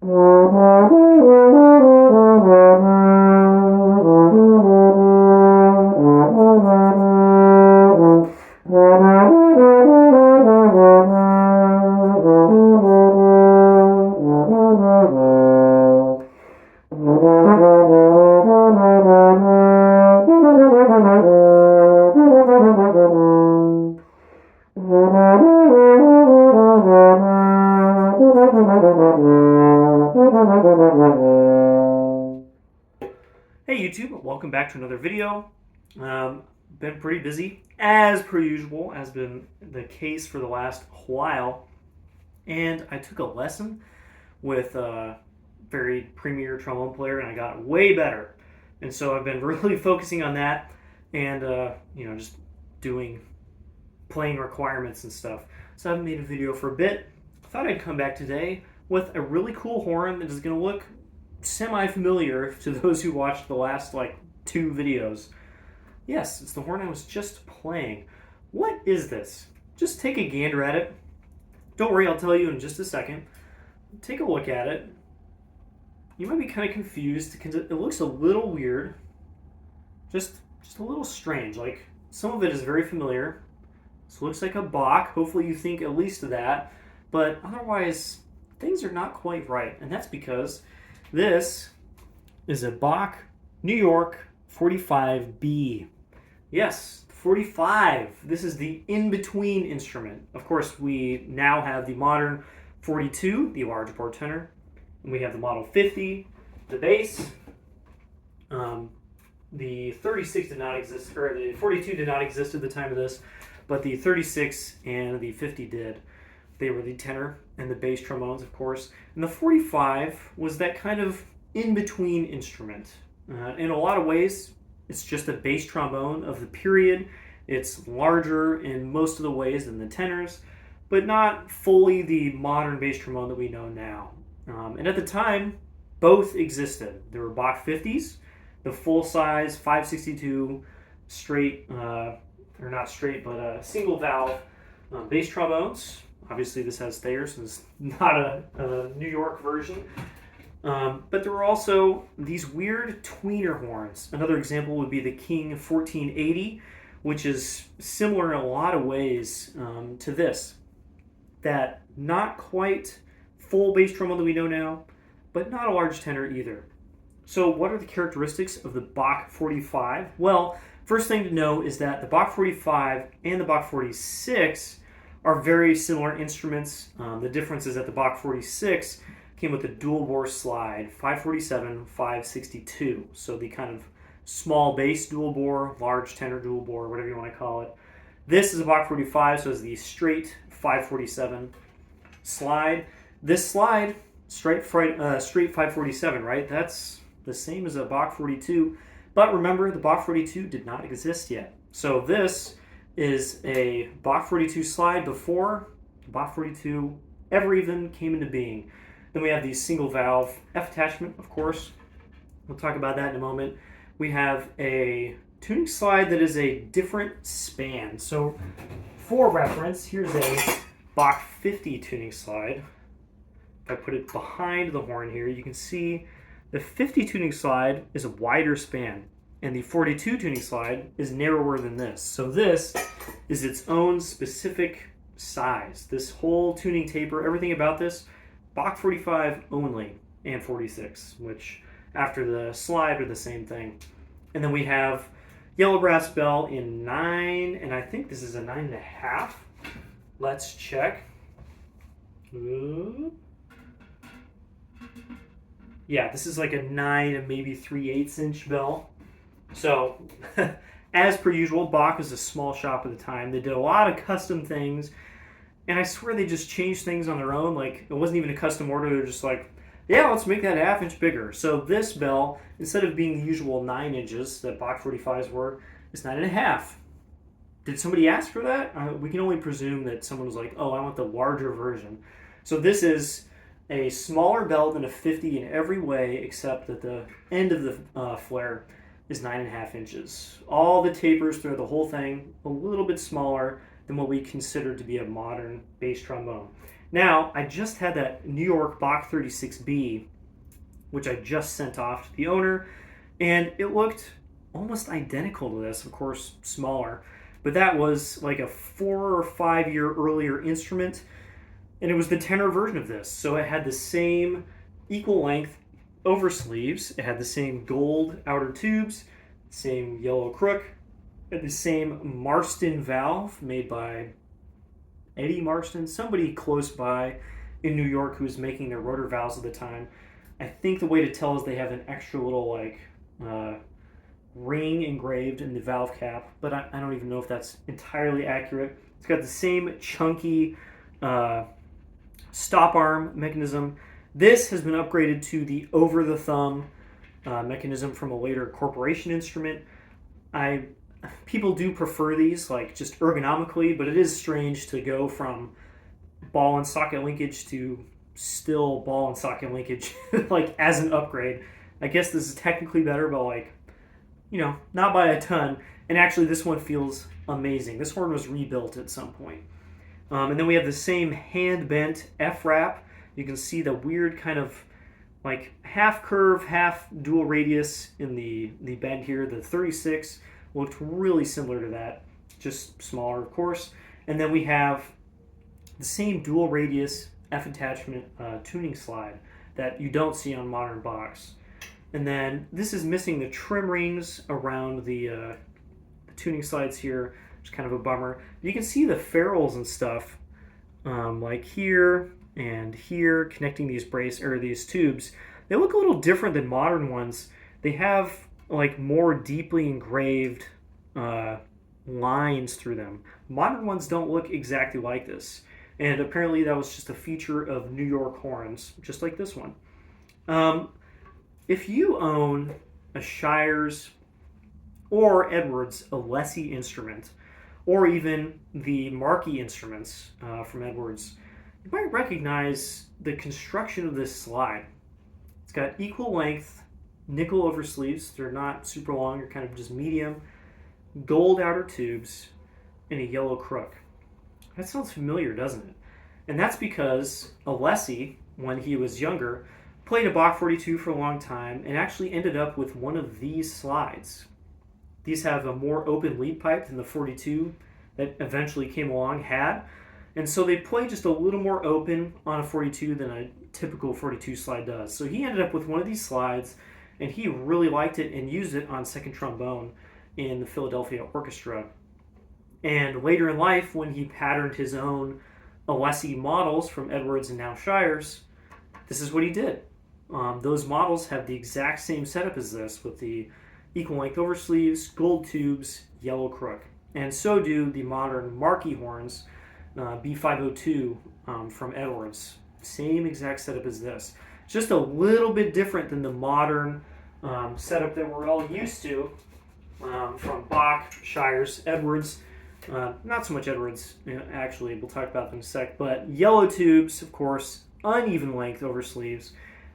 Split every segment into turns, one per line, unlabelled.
Hey YouTube, welcome back to another video. Been pretty busy, as per usual, has been the case for the last while. And I took a lesson with a very premier trombone player, and I got way better. And so I've been really focusing on that, and just doing playing requirements and stuff. So I haven't made a video for a bit. I thought I'd come back today with a really cool horn that is going to look semi-familiar to those who watched the last two videos. Yes, it's the horn I was just playing. What is this? Just take a gander at it. Don't worry, I'll tell you in just a second. Take a look at it. You might be kind of confused because it looks a little weird. Just a little strange. Like, some of it is very familiar. This looks like a Bach. Hopefully you think at least of that. But otherwise, things are not quite right. And that's because this is a Bach New York 45B. Yes, 45. This is the in-between instrument. Of course, we now have the modern 42, the large bore tenor, and we have the model 50, the bass. The 36 did not exist, or the 42 did not exist at the time of this, but the 36 and the 50 did. They were the tenor and the bass trombones, of course. And the 45 was that kind of in-between instrument. In a lot of ways, it's just a bass trombone of the period. It's larger in most of the ways than the tenors, but not fully the modern bass trombone that we know now. And at the time, both existed. There were Bach 50s, the full-size 562 straight, or not straight, but single valve bass trombones. Obviously, this has Thayers, so it's not a New York version. But there were also these weird tweener horns. Another example would be the King 1480, which is similar in a lot of ways to this. That not quite full bass trombone that we know now, but not a large tenor either. So what are the characteristics of the Bach 45? Well, first thing to know is that the Bach 45 and the Bach 46 are very similar instruments. The difference is that the Bach 46 came with a dual bore slide, 547, 562. So the kind of small bass dual bore, large tenor dual bore, whatever you want to call it. This is a Bach 45, so it's the straight 547 slide. This slide, straight 547, right? That's the same as a Bach 42. But remember, the Bach 42 did not exist yet. So this is a Bach 42 slide before the Bach 42 ever even came into being. Then we have the single valve F attachment, of course. We'll talk about that in a moment. We have a tuning slide that is a different span. So for reference, here's a Bach 50 tuning slide. If I put it behind the horn here, you can see the 50 tuning slide is a wider span, and the 42 tuning slide is narrower than this. So this is its own specific size. This whole tuning taper, everything about this, Bach 45 only, and 46, which after the slide are the same thing. And then we have yellow brass bell in 9, and I think this is a 9.5. Let's check. Yeah, this is like a 9 and maybe 3/8 inch bell. So, as per usual, Bach was a small shop at the time. They did a lot of custom things, and I swear they just changed things on their own. Like, it wasn't even a custom order. They're just like, yeah, let's make that a ½ inch bigger. So this bell, instead of being the usual 9 inches that Bach 45s were, is 9.5. Did somebody ask for that? We can only presume that someone was like, oh, I want the larger version. So this is a smaller bell than a 50 in every way, except that the end of the flare is 9.5 inches. All the tapers throughout the whole thing, a little bit smaller than what we consider to be a modern bass trombone. Now, I just had that New York Bach 36B, which I just sent off to the owner, and it looked almost identical to this, of course, smaller. But that was like a 4 or 5 year earlier instrument, and it was the tenor version of this. So it had the same equal length oversleeves, it had the same gold outer tubes, same yellow crook, had the same Marston valve made by Eddie Marston, somebody close by in New York who was making their rotor valves at the time. I think the way to tell is they have an extra little uh, ring engraved in the valve cap, but I don't even know if that's entirely accurate. It's got the same chunky uh, stop arm mechanism. This has been upgraded to the over-the-thumb mechanism from a later Corporation instrument. People do prefer these, like just ergonomically, but it is strange to go from ball and socket linkage to still ball and socket linkage, like as an upgrade. I guess this is technically better, but like, not by a ton. And actually, this one feels amazing. This horn was rebuilt at some point. And then we have the same hand-bent F-wrap. You can see the weird kind of like half curve, half dual radius in the bend here. The 36 looked really similar to that, just smaller, of course. And then we have the same dual radius F attachment tuning slide that you don't see on modern Bachs. And then this is missing the trim rings around the tuning slides here, which is kind of a bummer. You can see the ferrules and stuff, like here and here, connecting these these tubes. They look a little different than modern ones. They have like more deeply engraved lines through them. Modern ones don't look exactly like this. And apparently that was just a feature of New York horns, just like this one. If you own a Shires or Edwards Alessi instrument, or even the Marquis instruments from Edwards, you might recognize the construction of this slide. It's got equal length nickel oversleeves. They're not super long, they're kind of just medium. Gold outer tubes, and a yellow crook. That sounds familiar, doesn't it? And that's because Alessi, when he was younger, played a Bach 42 for a long time and actually ended up with one of these slides. These have a more open lead pipe than the 42 that eventually came along had. And so they play just a little more open on a 42 than a typical 42 slide does. So he ended up with one of these slides, and he really liked it and used it on second trombone in the Philadelphia Orchestra. And later in life, when he patterned his own Alessi models from Edwards and now Shires, this is what he did. Those models have the exact same setup as this, with the equal length oversleeves, gold tubes, yellow crook. And so do the modern Marquis horns, B502 from Edwards. Same exact setup as this. Just a little bit different than the modern setup that we're all used to from Bach, Shires, Edwards. Not so much Edwards, actually, we'll talk about them in a sec, but yellow tubes, of course, uneven length oversleeves,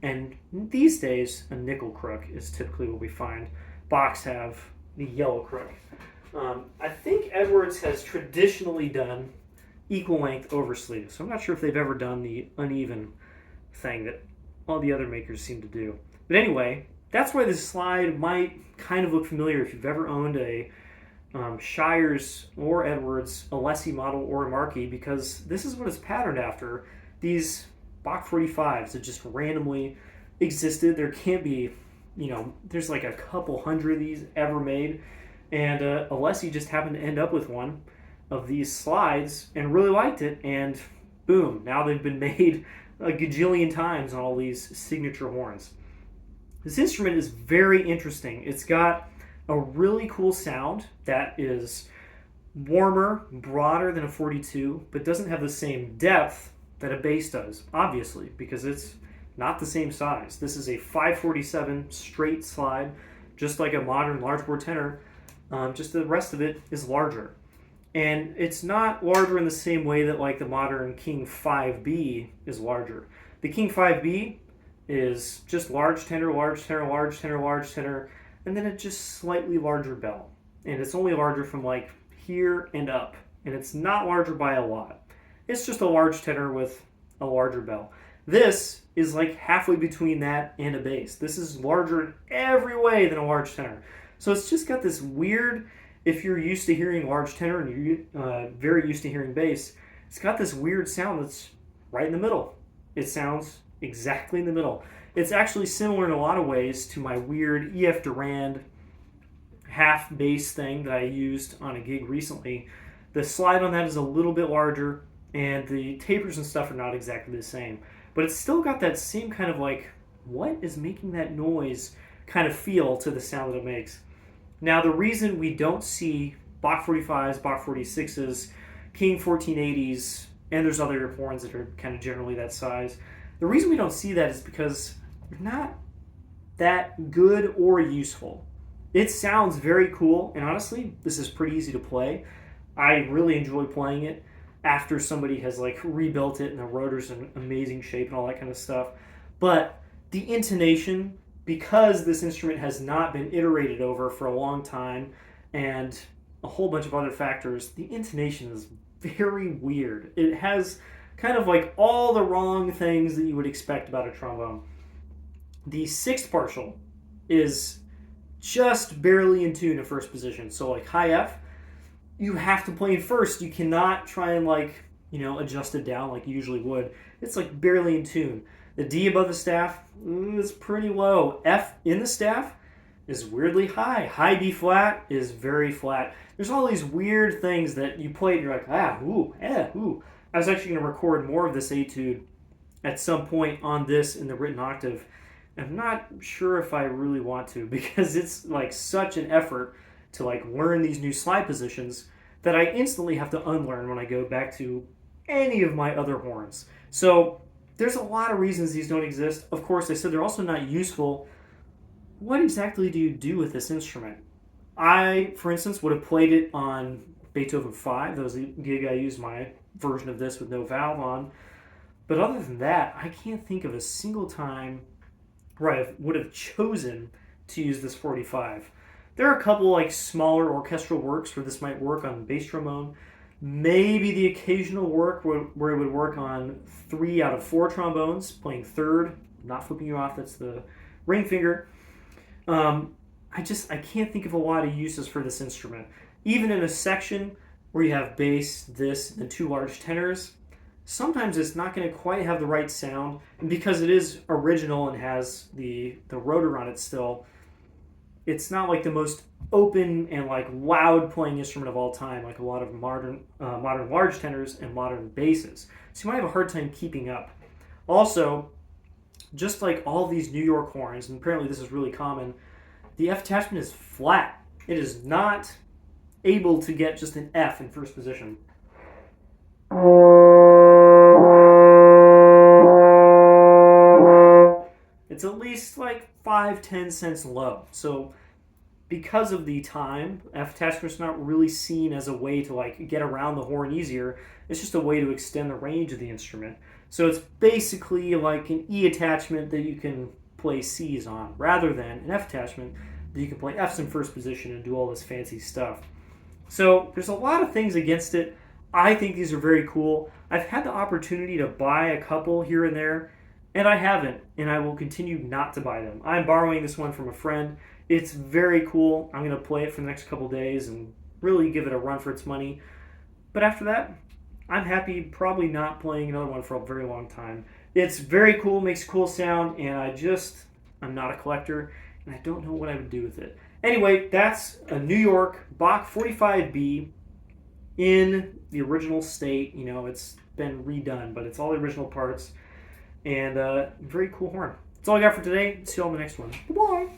and these days, a nickel crook is typically what we find. Bachs have the yellow crook. I think Edwards has traditionally done equal length oversleeves, so I'm not sure if they've ever done the uneven thing that all the other makers seem to do. But anyway, that's why this slide might kind of look familiar if you've ever owned a Shires or Edwards Alessi model or a Marquis, because this is what it's patterned after. These Bach 45s that just randomly existed. There can't be, there's like a couple hundred of these ever made, and Alessi just happened to end up with one of these slides and really liked it, and boom, now they've been made a gajillion times on all these signature horns. This instrument is very interesting. It's got a really cool sound that is warmer, broader than a 42, but doesn't have the same depth that a bass does, obviously, because it's not the same size. This is a 547 straight slide, just like a modern large bore tenor, just the rest of it is larger. And it's not larger in the same way that like the modern King 5B is larger. The King 5B is just large tenor, large tenor, large tenor, large tenor, and then it's just slightly larger bell. And it's only larger from like here and up. And it's not larger by a lot. It's just a large tenor with a larger bell. This is like halfway between that and a bass. This is larger in every way than a large tenor. So it's just got this weird, if you're used to hearing large tenor and you're very used to hearing bass, it's got this weird sound that's right in the middle. It sounds exactly in the middle. It's actually similar in a lot of ways to my weird E.F. Durand half bass thing that I used on a gig recently. The slide on that is a little bit larger, and the tapers and stuff are not exactly the same. But it's still got that same kind of like, what is making that noise kind of feel to the sound that it makes. Now, the reason we don't see Bach 45s, Bach 46s, King 1480s, and there's other horns that are kind of generally that size, the reason we don't see that is because they're not that good or useful. It sounds very cool, and honestly, this is pretty easy to play. I really enjoy playing it after somebody has like rebuilt it and the rotor's in amazing shape and all that kind of stuff. But the intonation, because this instrument has not been iterated over for a long time and a whole bunch of other factors, the intonation is very weird. It has kind of like all the wrong things that you would expect about a trombone. The sixth partial is just barely in tune in first position. So like high F, you have to play in first. You cannot try and like, adjust it down like you usually would. It's like barely in tune. The D above the staff is pretty low. F in the staff is weirdly high. High B flat is very flat. There's all these weird things that you play and you're like, ooh. I was actually going to record more of this etude at some point on this in the written octave. I'm not sure if I really want to, because it's like such an effort to like learn these new slide positions that I instantly have to unlearn when I go back to any of my other horns. So there's a lot of reasons these don't exist. Of course, I said they're also not useful. What exactly do you do with this instrument? I, for instance, would have played it on Beethoven 5. That was the gig I used my version of this with no valve on. But other than that, I can't think of a single time where I would have chosen to use this 45. There are a couple like smaller orchestral works where this might work on bass trombone. Maybe the occasional work where it would work on 3 out of 4 trombones, playing third, not flipping you off, that's the ring finger. I can't think of a lot of uses for this instrument. Even in a section where you have bass, this, and 2 large tenors, sometimes it's not going to quite have the right sound. And because it is original and has the rotor on it still, it's not like the most open and like loud playing instrument of all time, like a lot of modern large tenors and modern basses. So you might have a hard time keeping up. Also, just like all these New York horns, and apparently this is really common, the F attachment is flat. It is not able to get just an F in first position. It's at least like 5-10 cents low. So because of the time, F attachment's not really seen as a way to like get around the horn easier. It's just a way to extend the range of the instrument. So it's basically like an E attachment that you can play C's on, rather than an F attachment that you can play F's in first position and do all this fancy stuff. So there's a lot of things against it. I think these are very cool. I've had the opportunity to buy a couple here and there, and I haven't, and I will continue not to buy them. I'm borrowing this one from a friend. It's very cool. I'm going to play it for the next couple days and really give it a run for its money. But after that, I'm happy probably not playing another one for a very long time. It's very cool, makes a cool sound, and I'm not a collector, and I don't know what I would do with it. Anyway, that's a New York Bach 45B in the original state. It's been redone, but it's all the original parts. And very cool horn. That's all I got for today. See you all in the next one. Bye-bye.